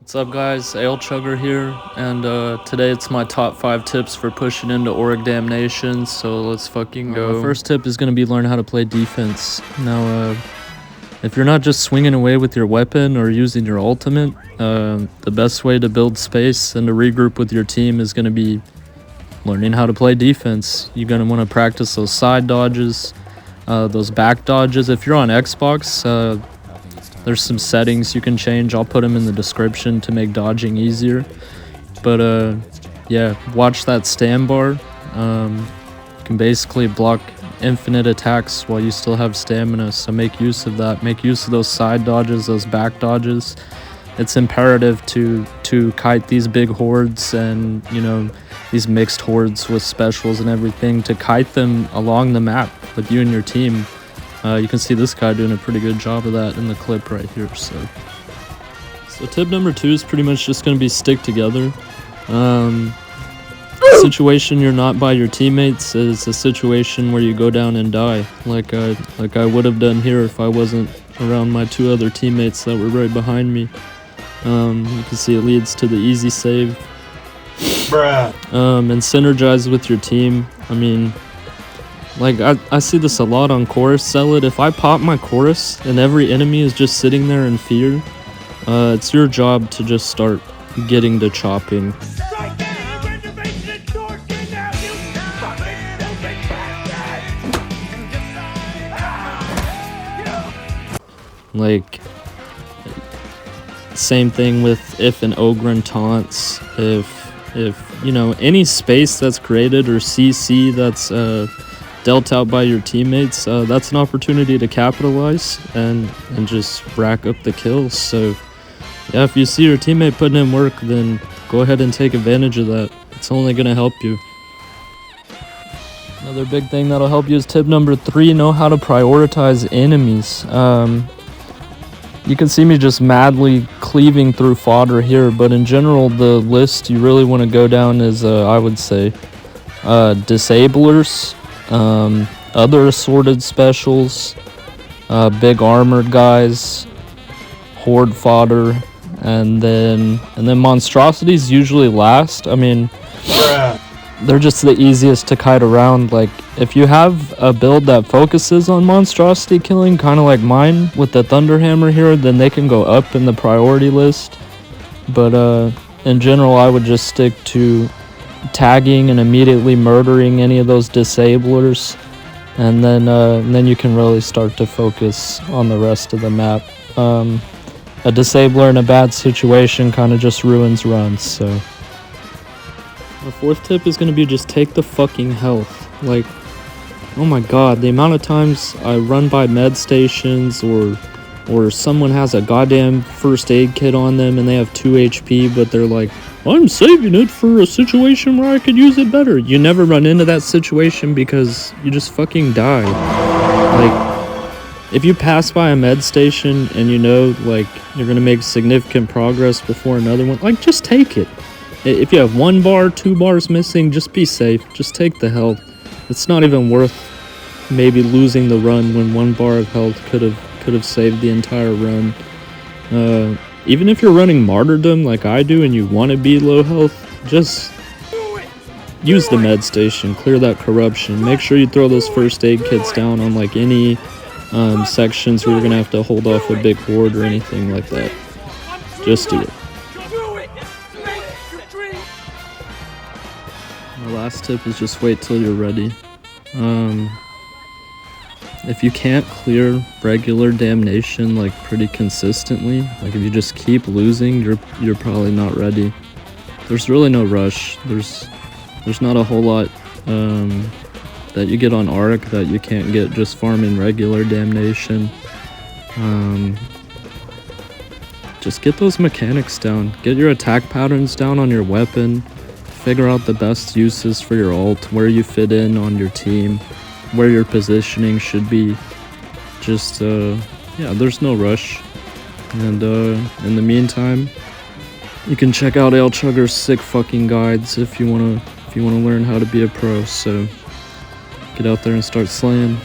What's up guys, Ale Chugger here, and today it's my top 5 tips for pushing into Auric Damnation, so let's fucking go. The first tip is going to be learn how to play defense. Now, if you're not just swinging away with your weapon or using your ultimate, the best way to build space and to regroup with your team is going to be learning how to play defense. You're going to want to practice those side dodges, those back dodges. If you're on Xbox, there's some settings you can change. I'll put them in the description to make dodging easier. But yeah, watch that stand bar. You can basically block infinite attacks while you still have stamina, so make use of that. Make use of those side dodges, those back dodges. It's imperative to kite these big hordes and, you know, these mixed hordes with specials and everything, to kite them along the map with you and your team. You can see this guy doing a pretty good job of that in the clip right here. So tip number 2 is pretty much just going to be stick together. Situation you're not by your teammates is a situation where you go down and die, like I would have done here if I wasn't around my 2 other teammates that were right behind me. You can see it leads to the easy save. Bruh. And synergize with your team. I mean, like, I see this a lot on Chorus Zealot. If I pop my Chorus and every enemy is just sitting there in fear, it's your job to just start getting to chopping. Like, same thing with if an Ogren taunts, if you know, any space that's created or CC that's dealt out by your teammates, that's an opportunity to capitalize and just rack up the kills. So yeah, if you see your teammate putting in work, then go ahead and take advantage of that. It's only going to help you. Another big thing that'll help you is tip number 3, know how to prioritize enemies. You can see me just madly cleaving through fodder here, but in general, the list you really want to go down is, I would say, disablers, other assorted specials, big armored guys, horde fodder, and then monstrosities usually last. I mean, they're just the easiest to kite around. Like, if you have a build that focuses on monstrosity killing, kind of like mine with the Thunderhammer here, then they can go up in the priority list. But in general, I would just stick to tagging and immediately murdering any of those disablers, and then you can really start to focus on the rest of the map. A disabler in a bad situation kind of just ruins runs. So the 4th tip is going to be just take the fucking health. Like, oh my god, the amount of times I run by med stations or someone has a goddamn first aid kit on them and they have 2 HP, but they're like, I'm saving it for a situation where I could use it better. You never run into that situation because you just fucking die. Like, if you pass by a med station and you know, like, you're gonna make significant progress before another one, like, just take it. If you have 1 bar, 2 bars missing, just be safe. Just take the health. It's not even worth maybe losing the run when 1 bar of health could have saved the entire run. Even if you're running martyrdom like I do and you want to be low health, just use the med station, clear that corruption. Make sure you throw those first aid kits down on like any sections where you're gonna have to hold off a big horde or anything like that. Just do it. My last tip is just wait till you're ready. If you can't clear regular damnation like pretty consistently, like if you just keep losing, you're probably not ready. There's really no rush. There's not a whole lot that you get on Auric that you can't get just farming regular damnation. Just get those mechanics down. Get your attack patterns down on your weapon. Figure out the best uses for your ult, where you fit in on your team, where your positioning should be. Just yeah, there's no rush. And in the meantime, you can check out Ale Chugger's sick fucking guides if you wanna learn how to be a pro. So get out there and start slaying.